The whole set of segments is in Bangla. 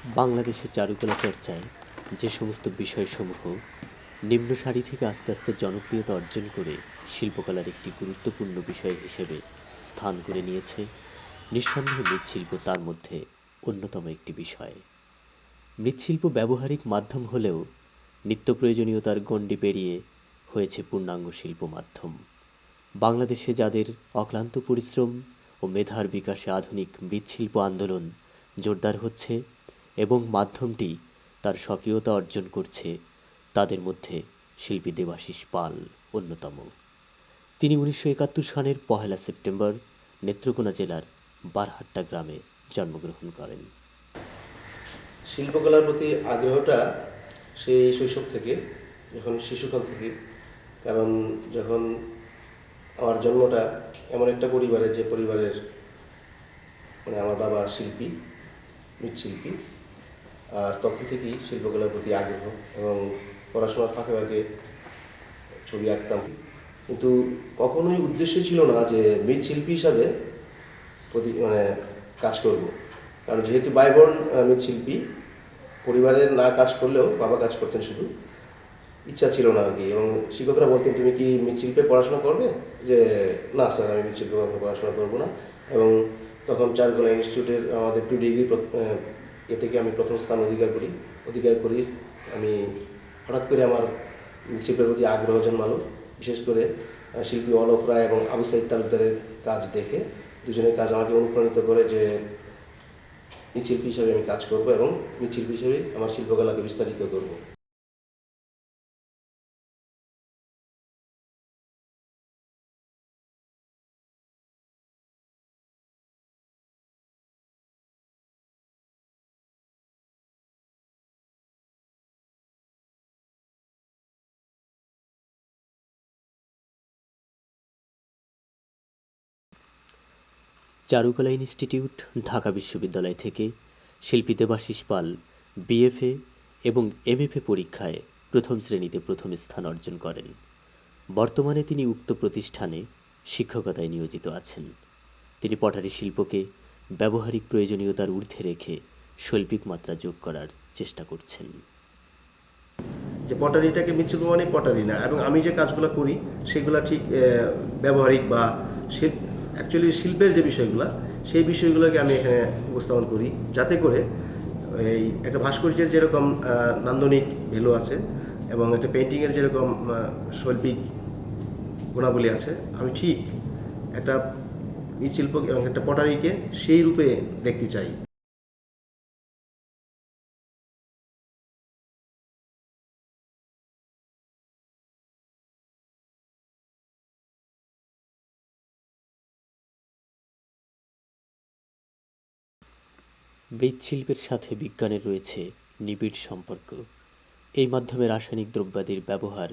বাংলাদেশের চারুকলা চর্চায় যে সমস্ত বিষয়সমূহ নিম্ন সারি থেকে আস্তে আস্তে জনপ্রিয়তা অর্জন করে শিল্পকলার একটি গুরুত্বপূর্ণ বিষয় হিসেবে স্থান করে নিয়েছে, নিঃসন্দেহে মৃৎশিল্প তার মধ্যে অন্যতম একটি বিষয়। মৃৎশিল্প ব্যবহারিক মাধ্যম হলেও নিত্য প্রয়োজনীয়তার গণ্ডি পেরিয়ে হয়েছে পূর্ণাঙ্গ শিল্প মাধ্যম। বাংলাদেশে যাদের অক্লান্ত পরিশ্রম ও মেধার বিকাশে আধুনিক মৃৎশিল্প আন্দোলন জোরদার হচ্ছে এবং মাধ্যমটি তার স্বকীয়তা অর্জন করছে, তাদের মধ্যে শিল্পী দেবাশিস পাল অন্যতম। তিনি 1971 সালের 1 সেপ্টেম্বর নেত্রকোনা জেলার বারহাট্টা গ্রামে জন্মগ্রহণ করেন। শিল্পকলার প্রতি আগ্রহটা সেই শৈশব থেকে, যখন শিশুকাল থেকে। কারণ যখন আমার জন্মটা এমন একটা পরিবারে, যে পরিবারের মানে আমার বাবা শিল্পী, মৃৎশিল্পী, আর তখন থেকেই শিল্পকলার প্রতি আগ্রহ এবং পড়াশোনার ফাঁকে ফাঁকে ছবি আঁকতাম। কিন্তু কখনোই উদ্দেশ্য ছিল না যে মৃৎশিল্পী হিসাবে কাজ করব। কারণ যেহেতু বাইবর্ন মৃৎশিল্পী, পরিবারের না কাজ করলেও বাবা কাজ করতেন, শুধু ইচ্ছা ছিল না আর কি। এবং শিক্ষকরা বলতেন, তুমি কি মৃৎশিল্পে পড়াশোনা করবে? যে না স্যার, আমি মৃৎশিল্পে পড়াশোনা করবো না। এবং তখন চারুকলা ইনস্টিটিউটের আমাদের প্রি ডিগ্রি এ থেকে আমি প্রথম স্থান অধিকার করি। আমি হঠাৎ করে আমার মৃৎশিল্পের প্রতি আগ্রহ জন্মালো, বিশেষ করে শিল্পী অলোক রায় এবং আবু সাইদ তালুকদারের কাজ দেখে। দুজনের কাজ আমাকে অনুপ্রাণিত করে যে মৃৎশিল্পী হিসাবে আমি কাজ করব এবং মৃৎশিল্পী হিসেবে আমার শিল্পকলাকে বিস্তারিত করব। চারুকলা ইনস্টিটিউট, ঢাকা বিশ্ববিদ্যালয় থেকে শিল্পী দেবাশিস পাল বিএফএ এবং এমএফএ পরীক্ষায় প্রথম শ্রেণীতে প্রথম স্থান অর্জন করেন। বর্তমানে তিনি উক্ত প্রতিষ্ঠানে শিক্ষকতায় নিয়োজিত আছেন। তিনি পটারি শিল্পকে ব্যবহারিক প্রয়োজনীয়তার ঊর্ধ্বে রেখে শৈল্পিক মাত্রা যোগ করার চেষ্টা করছেন। যে পটারিটাকে মৃৎশিল্প মানে পটারি না, এবং আমি যে কাজগুলো করি সেগুলো ঠিক ব্যবহারিক বা অ্যাকচুয়ালি শিল্পের যে বিষয়গুলো, সেই বিষয়গুলোকে আমি এখানে উপস্থাপন করি, যাতে করে এই একটা ভাস্কর্যের যেরকম নান্দনিক ভ্যালু আছে এবং একটা পেন্টিংয়ের যেরকম শৈল্পিক গুণাবলী আছে, আমি ঠিক একটা মৃৎশিল্প এবং একটা পটারিকে সেই রূপে দেখতে চাই। মৃৎশিল্পের সাথে বিজ্ঞানের রয়েছে নিবিড় সম্পর্ক। এই মাধ্যমে রাসায়নিক দ্রব্যাদির ব্যবহার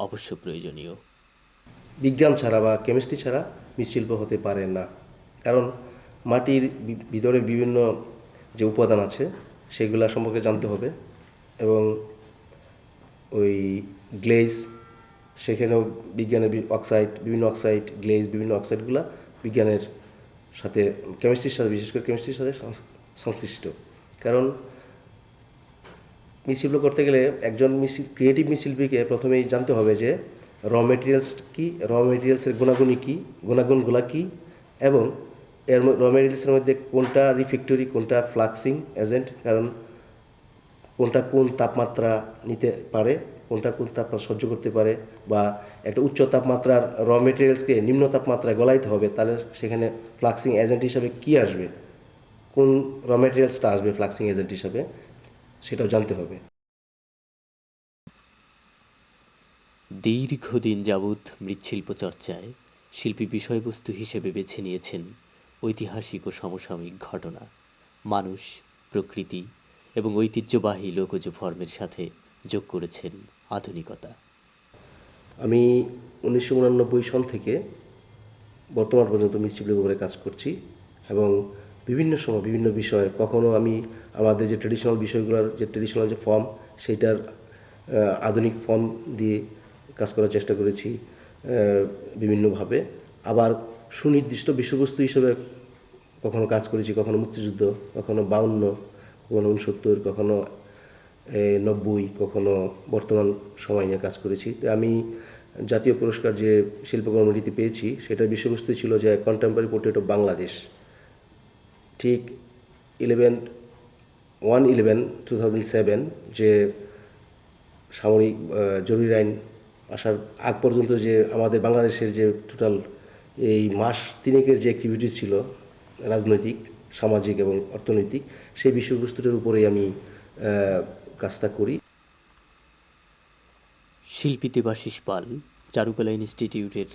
অবশ্য প্রয়োজনীয়। বিজ্ঞান ছাড়া বা কেমিস্ট্রি ছাড়া মৃৎশিল্প হতে পারে না। কারণ মাটির ভিতরে বিভিন্ন যে উপাদান আছে সেগুলো সম্পর্কে জানতে হবে, এবং ওই গ্লেজ, সেখানেও বিজ্ঞানের অক্সাইড, বিভিন্ন অক্সাইড, গ্লেজ, বিভিন্ন অক্সাইডগুলো বিজ্ঞানের সাথে, কেমিস্ট্রির সাথে, বিশেষ করে কেমিস্ট্রির সাথে সংশ্লিষ্ট। কারণ মৃৎশিল্প করতে গেলে একজন ক্রিয়েটিভ মৃৎশিল্পীকে প্রথমেই জানতে হবে যে মেটেরিয়ালস কী, মেটেরিয়ালসের গুণাগুণই কী, গুণাগুণগুলা কী, এবং এর মেটেরিয়ালসের মধ্যে কোনটা রিফ্লেক্টরি, কোনটা ফ্লাক্সিং এজেন্ট, কারণ কোনটা কোন তাপমাত্রা নিতে পারে, কোনটা কোন তাপমাত্রা সহ্য করতে পারে, বা একটা উচ্চ তাপমাত্রার মেটেরিয়ালসকে নিম্ন তাপমাত্রায় গলাইতে হবে, তাহলে সেখানে ফ্লাক্সিং এজেন্ট হিসাবে কী আসবে, কোন মেটেরিয়ালসটা আসবে ফ্লাক্সিং এজেন্ট হিসাবে, সেটাও জানতে হবে। দীর্ঘদিন যাবৎ মৃৎশিল্প চর্চায় শিল্পী বিষয়বস্তু হিসেবে বেছে নিয়েছেন ঐতিহাসিক ও সমসাময়িক ঘটনা, মানুষ, প্রকৃতি এবং ঐতিহ্যবাহী লোকজ ফর্মের সাথে যোগ করেছেন আধুনিকতা। আমি 1989 সন থেকে বর্তমান পর্যন্ত মৃৎশিল্পের উপরে কাজ করছি, এবং বিভিন্ন সময় বিভিন্ন বিষয়, কখনো আমি আমাদের যে ট্রেডিশনাল বিষয়গুলোর যে ট্রেডিশনাল যে ফর্ম, সেইটার আধুনিক ফর্ম দিয়ে কাজ করার চেষ্টা করেছি বিভিন্নভাবে। আবার সুনির্দিষ্ট বিষয়বস্তু হিসেবে কখনো কাজ করেছি, কখনো মুক্তিযুদ্ধ, কখনো 52, কখনো 69, কখনো 90, কখনো বর্তমান সময় নিয়ে কাজ করেছি। তো আমি জাতীয় পুরস্কার যে শিল্পকর্মটিতে পেয়েছি সেটার বিষয়বস্তু ছিল যে কন্টেম্পোরারি পোর্ট্রেট অফ বাংলাদেশ। ঠিক 1/11/2007 যে সামরিক জরুরি আইন আসার আগ পর্যন্ত যে আমাদের বাংলাদেশের যে টোটাল এই মাস তিনেকের যে অ্যাক্টিভিটিস ছিল রাজনৈতিক, সামাজিক এবং অর্থনৈতিক, সেই বিষয়বস্তুটার উপরেই আমি কাজটা করি। শিল্পী দেবাশিস পাল চারুকলা ইনস্টিটিউটের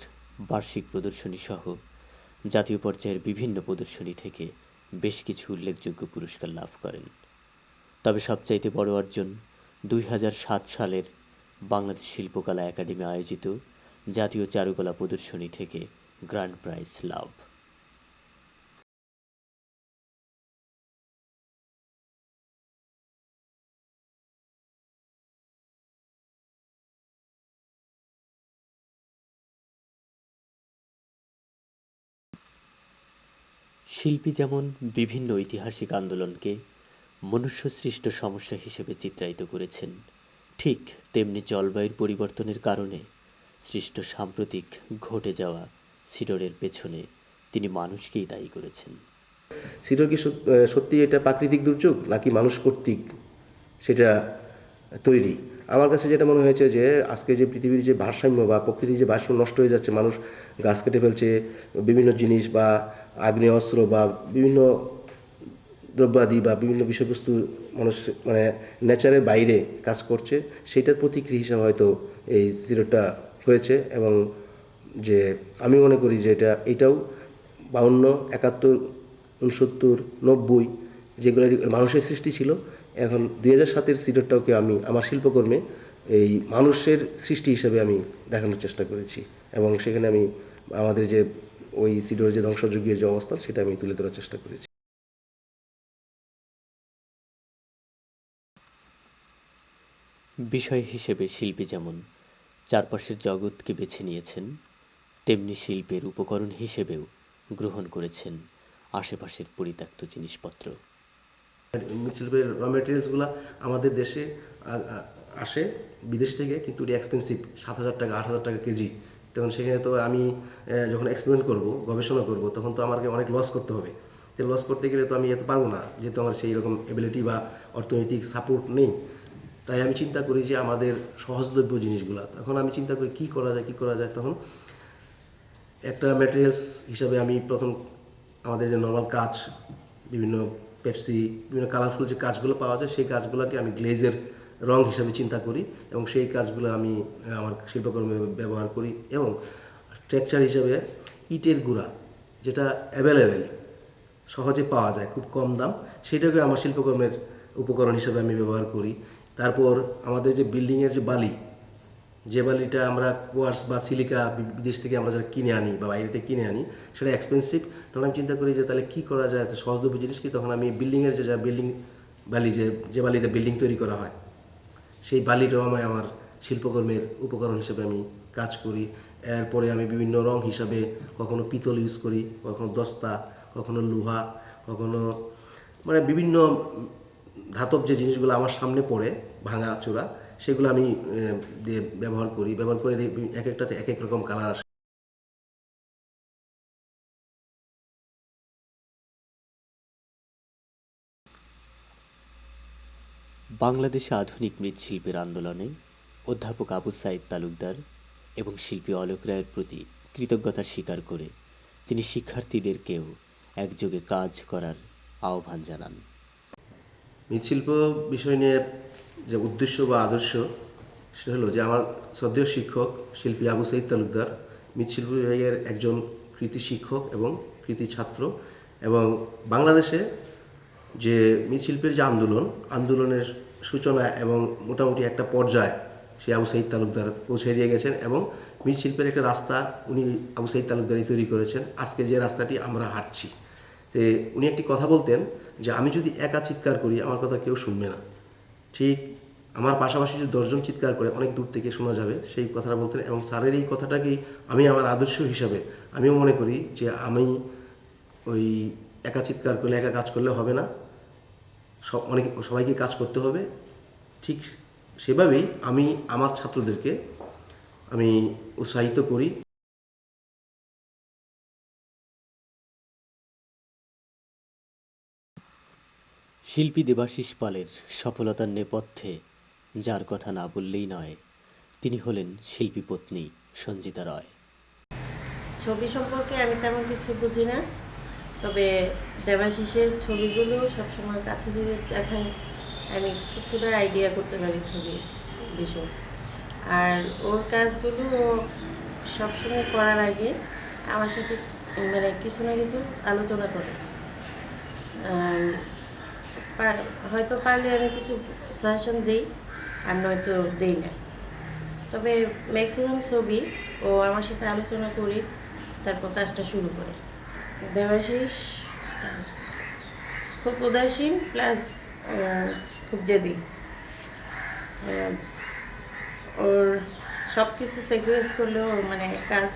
বার্ষিক প্রদর্শনী সহ জাতীয় পর্যায়ের বিভিন্ন প্রদর্শনী থেকে বেশ কিছু উল্লেখযোগ্য পুরস্কার লাভ করেন। তবে সবচাইতে বড় অর্জন 2007 সালের বাংলাদেশ শিল্পকলা একাডেমি আয়োজিত জাতীয় চারুকলা প্রদর্শনী থেকে গ্র্যান্ড প্রাইজ লাভ। শিল্পী যেমন বিভিন্ন ঐতিহাসিক আন্দোলনকে মনুষ্যসৃষ্ট সমস্যা হিসেবে চিত্রায়িত করেছেন, ঠিক তেমনি জলবায়ুর পরিবর্তনের কারণে সৃষ্ট সাম্প্রতিক ঘটে যাওয়া সিডরের পেছনে তিনি মানুষকেই দায়ী করেছেন। সিডর কি সত্যি এটা প্রাকৃতিক দুর্যোগ নাকি মানুষ কর্তৃক সেটা তৈরি? আমার কাছে যেটা মনে হয়েছে যে আজকে যে পৃথিবীর যে ভারসাম্য বা প্রকৃতির যে ভারসাম্য নষ্ট হয়ে যাচ্ছে, মানুষ গাছ কেটে ফেলছে, বিভিন্ন জিনিস বা আগ্নেয় অস্ত্র বা বিভিন্ন দ্রব্যাদি বা বিভিন্ন বিষয়বস্তু মানুষ মানে নেচারের বাইরে কাজ করছে, সেটার প্রতিক্রিয়া হিসাবে হয়তো এই সিডরটা হয়েছে। এবং যে আমি মনে করি যে এটাও 52, 71, 69, 90 যেগুলো মানুষের সৃষ্টি ছিল, এখন 2007-এর সিডরটাকে আমি আমার শিল্পকর্মে এই মানুষের সৃষ্টি হিসেবে আমি দেখানোর চেষ্টা করেছি। এবং সেখানে আমি আমাদের যে ওই সিডরের যে ধ্বংসযজ্ঞের যে অবস্থান সেটা আমি তুলে ধরার চেষ্টা করেছি। বিষয় হিসেবে শিল্পী যেমন চারপাশের জগৎকে বেছে নিয়েছেন, তেমনি শিল্পের উপকরণ হিসেবেও গ্রহণ করেছেন আশেপাশের পরিত্যক্ত জিনিসপত্র। মৃৎশিল্পের র মেটেরিয়ালসগুলো আমাদের দেশে আসে বিদেশ থেকে, কিন্তু এটা এক্সপেন্সিভ, 7,000 টাকা 8,000 টাকা কেজি। তখন সেখানে তো আমি যখন এক্সপেরিমেন্ট করব, গবেষণা করব, তখন তো আমাকে অনেক লস করতে হবে। তো লস করতে গেলে তো আমি এত পারবো না, যেহেতু আমার সেই রকম এবিলিটি বা অর্থনৈতিক সাপোর্ট নেই। তাই আমি চিন্তা করি যে আমাদের সহজলভ্য জিনিসগুলো, তখন আমি চিন্তা করি কী করা যায়। তখন একটা ম্যাটেরিয়ালস হিসাবে আমি প্রথম আমাদের যে নর্মাল কাঁচ, বিভিন্ন পেপসি, বিভিন্ন কালারফুল যে কাঁচগুলো পাওয়া যায়, সেই কাঁচগুলোকে আমি গ্লেজের রং হিসাবে চিন্তা করি এবং সেই কাঁচগুলো আমি আমার শিল্পকর্মে ব্যবহার করি। এবং টেক্সচার হিসাবে ইটের গুঁড়া, যেটা অ্যাভেলেবেল, সহজে পাওয়া যায়, খুব কম দাম, সেটাকে আমার শিল্পকর্মের উপকরণ হিসাবে আমি ব্যবহার করি। তারপর আমাদের যে বিল্ডিংয়ের যে বালি, যে বালিটা আমরা কোয়ার্স বা সিলিকা বিদেশ থেকে আমরা যারা কিনে আনি বা বাইরে থেকে কিনে আনি, সেটা এক্সপেন্সিভ। তখন আমি চিন্তা করি যে তাহলে কী করা যায়, এত সহজলভ্য জিনিস কি, তখন আমি বিল্ডিংয়ের যে বিল্ডিং বালি, যে বালিতে বিল্ডিং তৈরি করা হয়, সেই বালিটাও আমি আমার শিল্পকর্মের উপকরণ হিসেবে আমি কাজ করি। এরপরে আমি বিভিন্ন রং হিসাবে কখনো পিতল ইউজ করি, কখনো দস্তা, কখনো লোহা, কখনো মানে বিভিন্ন ধাতব যে জিনিসগুলো আমার সামনে পড়ে ভাঙা চূড়া, সেগুলো আমি দিয়ে ব্যবহার করে এক একটাতে এক এক রকম কালার আসে। বাংলাদেশে আধুনিক মৃৎশিল্পের আন্দোলনে অধ্যাপক আবু সাইদ তালুকদার এবং শিল্পী অলোক রায়ের প্রতি কৃতজ্ঞতা স্বীকার করে তিনি শিক্ষার্থীদেরকেও একযোগে কাজ করার আহ্বান জানান। মৃৎশিল্প বিষয় নিয়ে যে উদ্দেশ্য বা আদর্শ, সেটা হলো যে আমার শ্রদ্ধেয় শিক্ষক শিল্পী আবু সাইদ তালুকদার মৃৎশিল্প বিভাগের একজন কৃতি শিক্ষক এবং কৃতি ছাত্র, এবং বাংলাদেশে যে মৃৎশিল্পের যে আন্দোলনের সূচনা এবং মোটামুটি একটা পর্যায়ে সে আবু সাইদ তালুকদার পৌঁছে দিয়ে গেছেন। এবং মৃৎশিল্পের একটা রাস্তা উনি আবু সাইদ তালুকদারই তৈরি করেছেন, আজকে যে রাস্তাটি আমরা হাঁটছি। তো উনি একটি কথা বলতেন যে আমি যদি একা চিৎকার করি আমার কথা কেউ শুনবে না, ঠিক আমার পাশাপাশি যদি 10 জন চিৎকার করে অনেক দূর থেকে শোনা যাবে, সেই কথাটা বলতেন। এবং স্যারের এই কথাটাকেই আমি আমার আদর্শ হিসাবে আমিও মনে করি যে আমি ওই একা চিৎকার করলে, একা কাজ করলে হবে না, সবাইকে কাজ করতে হবে, ঠিক সেভাবেই আমি আমার ছাত্রদেরকে আমি উৎসাহিত করি। শিল্পী দেবাশিস পালের সফলতার নেপথ্যে যার কথা না বললেই নয়, তিনি হলেন শিল্পী পত্নী সঞ্জিতা রয়। ছবি সম্পর্কে আমি তেমন কিছু বুঝি না, তবে দেবাশিসের ছবিগুলো সবসময় কাছে দিয়ে দেখায় আমি কিছুটা আইডিয়া করতে পারি ছবির বিষয়। আর ওর কাজগুলো ও সবসময় করার আগে আমার সাথে মানে কিছু না কিছু আলোচনা করে। হয়তো পারলে আমি কিছু সাজেশন দিই, আর নয়তো দেই না। তবে ম্যাক্সিমাম ছবি ও আমার সাথে আলোচনা করি, তারপর কাজটা শুরু করে। দেবাশিস খুব উদাসীন প্লাস খুব জেদি। ওর সব কিছু স্যাক্রিফাইস করলেও ওর মানে কাজ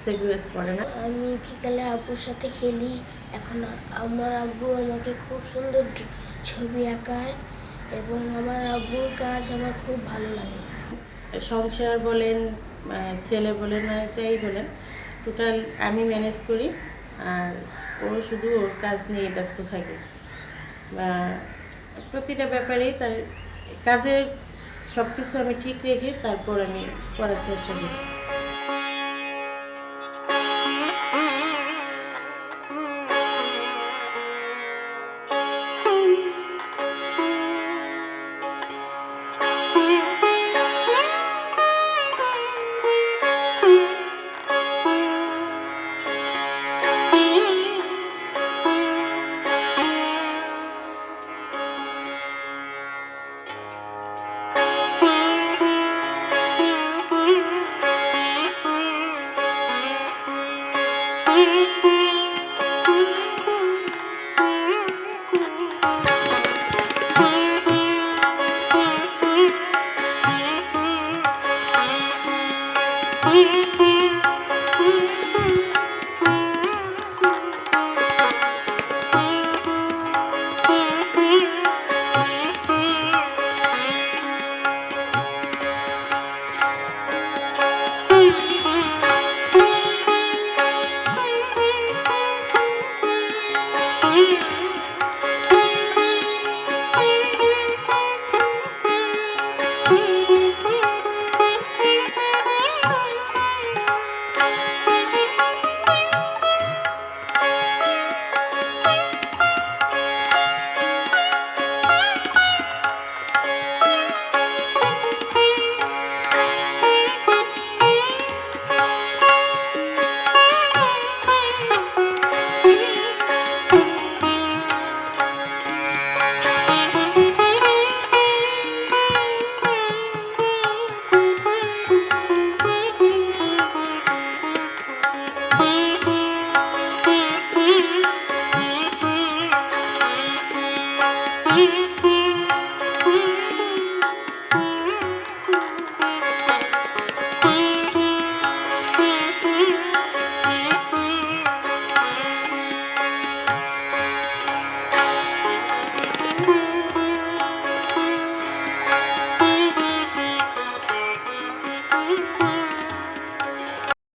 স্যাক্রিফাইস করে না। আমি বিকালে আব্বুর সাথে খেলি। এখন আমার আব্বু আমাকে খুব সুন্দর ছবি আঁকায় এবং আমার আব্বুর কাজ আমার খুব ভালো লাগে। সংসার বলেন, ছেলে বলেন, মানে যাই বলেন, টোটাল আমি ম্যানেজ করি, আর ও শুধু ওর কাজ নিয়ে ব্যস্ত থাকে। প্রতিটা ব্যাপারেই তার কাজের সব কিছু আমি ঠিক রেখে তারপর আমি করার চেষ্টা করি।